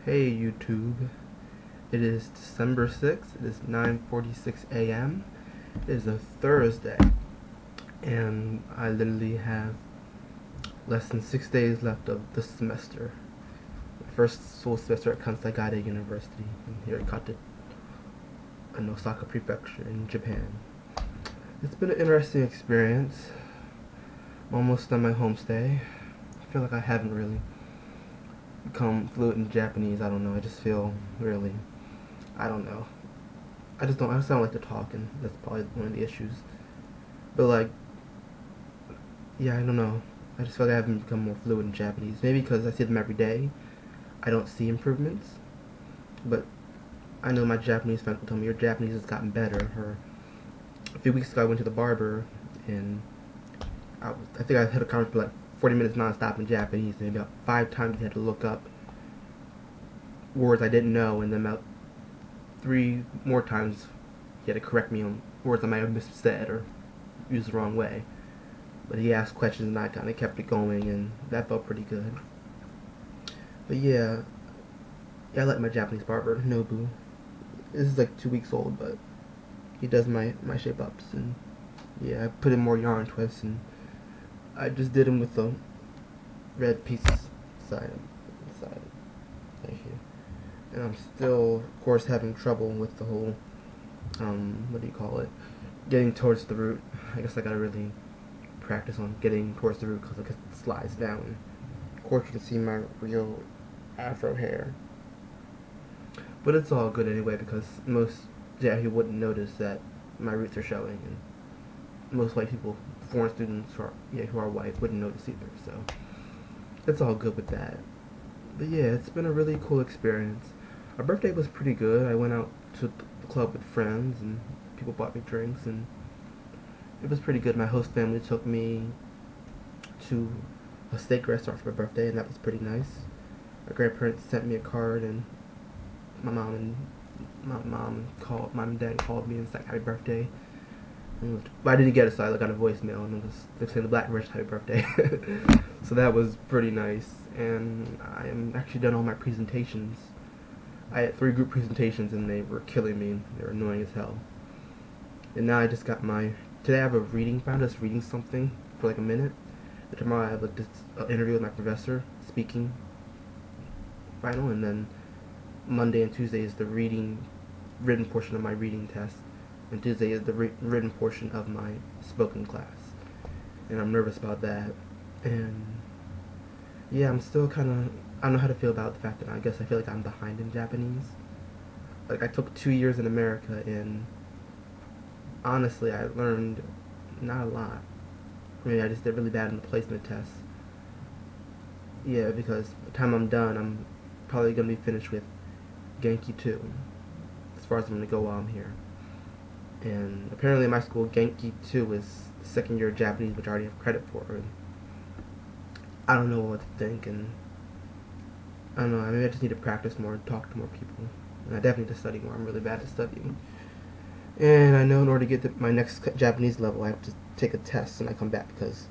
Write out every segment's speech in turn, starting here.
Hey YouTube, it is December 6th, it is 9:46 a.m. It is a Thursday, and I literally have less than 6 days left of the semester. My first full semester at Kansai University here in Kate, in Osaka Prefecture in Japan. It's been an interesting experience. I'm almost done my homestay. I feel like I haven't really become fluent in Japanese. I don't know. I just feel really, I don't know. I just don't like to talk, and that's probably one of the issues. But like, yeah, I don't know. I just feel like I haven't become more fluent in Japanese. Maybe because I see them every day. I don't see improvements. But I know my Japanese friends will tell me your Japanese has gotten better. Or a few weeks ago I went to the barber, and I think I had a conversation for like 40 minutes non-stop in Japanese, and about 5 times I had to look up words I didn't know, and then about 3 more times he had to correct me on words I might have missaid or used the wrong way. But he asked questions, and I kind of kept it going, and that felt pretty good. But yeah, I like my Japanese barber, Nobu. This is like 2 weeks old, but he does my shape ups, and yeah, I put in more yarn twists, and I just did them with the red pieces side right here. And I'm still, of course, having trouble with the whole, what do you call it, getting towards the root. I guess I gotta really practice on getting towards the root, because it slides down. Of course, you can see my real afro hair. But it's all good anyway, because most Yahoo wouldn't notice that my roots are showing, and most white people, foreign students who are white, wouldn't notice either. So it's all good with that. But yeah, it's been a really cool experience. Our birthday was pretty good. I went out to the club with friends, and people bought me drinks, and it was pretty good. My host family took me to a steak restaurant for my birthday, and that was pretty nice. My grandparents sent me a card, and my mom and dad called me and said happy birthday. But I didn't get it, so I got a voicemail, and it was saying the Black Rich happy birthday. So that was pretty nice. And I am actually done all my presentations. I had 3 group presentations, and they were killing me. They were annoying as hell. And now I just got today I have a reading final, just reading something for like a minute. And tomorrow I have an interview with my professor, speaking final, and then Monday and Tuesday is the written portion of my reading test, and Tuesday is the written portion of my spoken class. And I'm nervous about that. And yeah, I'm still kind of, I don't know how to feel about the fact that I guess I feel like I'm behind in Japanese. Like, I took 2 years in America, and honestly I learned not a lot. I mean, I just did really bad in the placement test. Yeah, because by the time I'm done, I'm probably going to be finished with Genki 2, as far as I'm going to go while I'm here. And apparently in my school, Genki 2 is the second year of Japanese, which I already have credit for. And I don't know what to think, and I don't know, maybe I just need to practice more and talk to more people. And I definitely need to study more. I'm really bad at studying. And I know in order to get to my next Japanese level, I have to take a test when I come back, because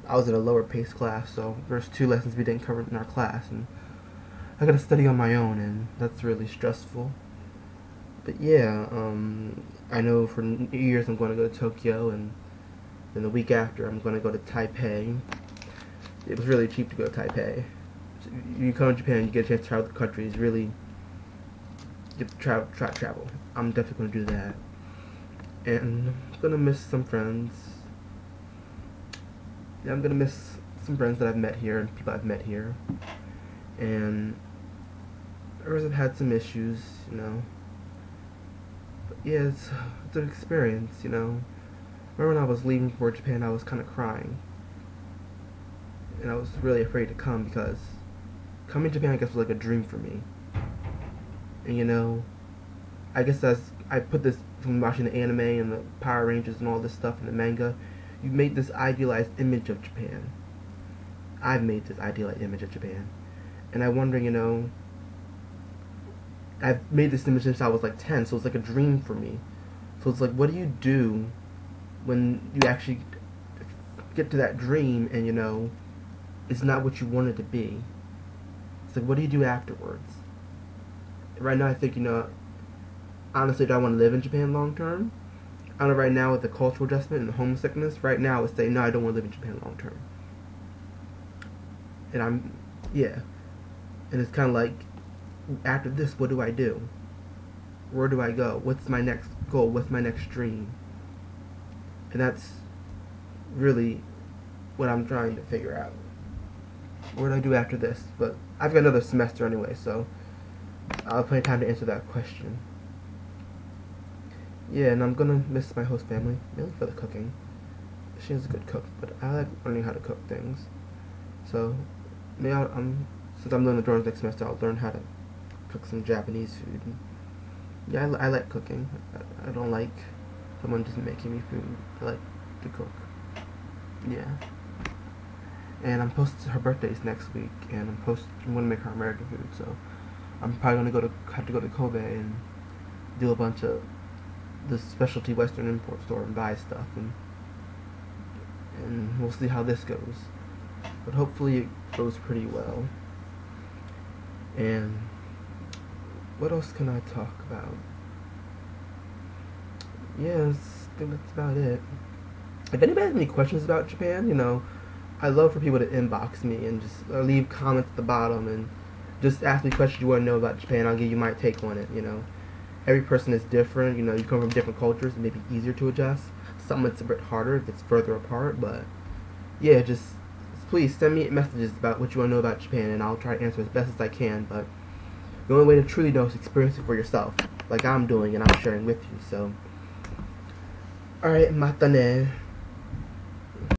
I was in a lower paced class, so there's 2 lessons we didn't cover in our class, and I gotta study on my own, and that's really stressful. But yeah, I know for New Year's I'm going to go to Tokyo, and then the week after I'm going to go to Taipei. It was really cheap to go to Taipei. So you come to Japan, you get a chance to travel the country. It's really, you get to travel. I'm definitely going to do that. And I'm going to miss some friends. Yeah, I'm going to miss some friends that I've met here and people I've met here. And others have had some issues, you know. But yeah, it's an experience, you know. Remember when I was leaving for Japan, I was kind of crying. And I was really afraid to come, because coming to Japan, I guess, was like a dream for me. And you know, I guess I put this from watching the anime and the Power Rangers and all this stuff in the manga. You made this idealized image of Japan. I've made this idealized image of Japan. And I wonder, you know, I've made this image since I was like 10, so it's like a dream for me. So it's like, what do you do when you actually get to that dream and, you know, it's not what you want it to be? It's like, what do you do afterwards? Right now, I think, honestly, do I want to live in Japan long term? I don't know, right now with the cultural adjustment and the homesickness, right now I would say, no, I don't want to live in Japan long term. And yeah. And it's kind of like, after this, what do I do? Where do I go? What's my next goal? What's my next dream? And that's really what I'm trying to figure out. What do I do after this? But I've got another semester anyway, so I'll have plenty of time to answer that question. Yeah, and I'm gonna miss my host family, mainly for the cooking. She is a good cook, but I like learning how to cook things. So maybe since I'm doing the drawings next semester, I'll learn how to cook some Japanese food. Yeah, I like cooking. I don't like someone just making me food. I like to cook. Yeah. And her birthday's next week, and I'm gonna make her American food. So I'm probably gonna have to go to Kobe and do a bunch of the specialty Western import store and buy stuff, and we'll see how this goes. But hopefully it goes pretty well. And what else can I talk about? Yeah, I think that's about it. If anybody has any questions about Japan, I love for people to inbox me and just leave comments at the bottom and just ask me questions you want to know about Japan. I'll give you my take on it. Every person is different. You come from different cultures. It may be easier to adjust. Some it's a bit harder if it's further apart. But yeah, just please send me messages about what you want to know about Japan, and I'll try to answer as best as I can. But the only way to truly know is to experience it for yourself, like I'm doing and I'm sharing with you. So, alright, mata ne.